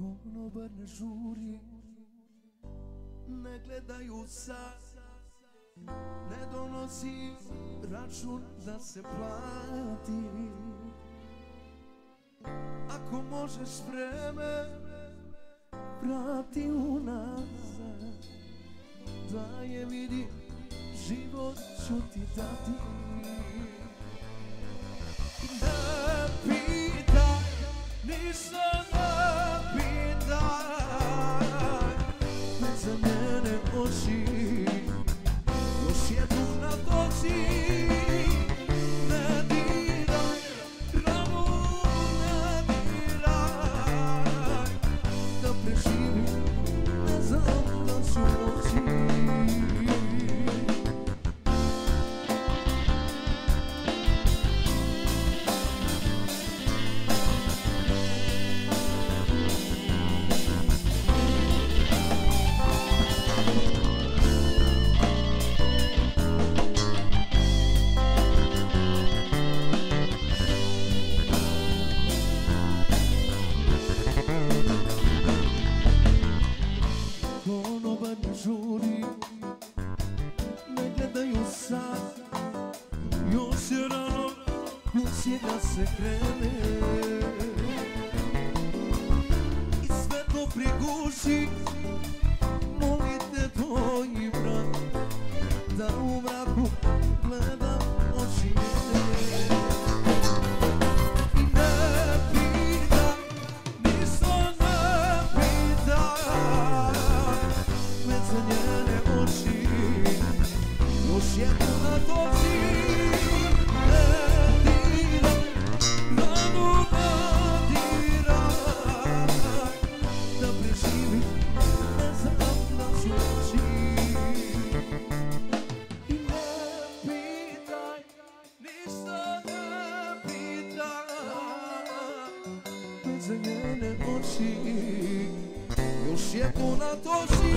Konobar ne žuri, ne gledaju sad, ne donosi račun da se plati. Ako možeš vreme vrati unazad, da je vidi, život ću ti dati. Ne pitaj, ništa ne pitaj, već za njene oči još jednu nadoći. Ne diraj, ranu ne diraj, da preživim, ne znam da ću moći. Konobar ne žuri, ne gledaju sad, još je rano, kući da se krene. I sve to priguši, molite tvoji brat, da u mraku gledam oči njene. Još jednu nadoći, ne diraj, ranu ne diraj, da preživim, ne znam da ću moći. I ne pitaj, ništa ne pitaj, već za njene oči još jednu nadoći.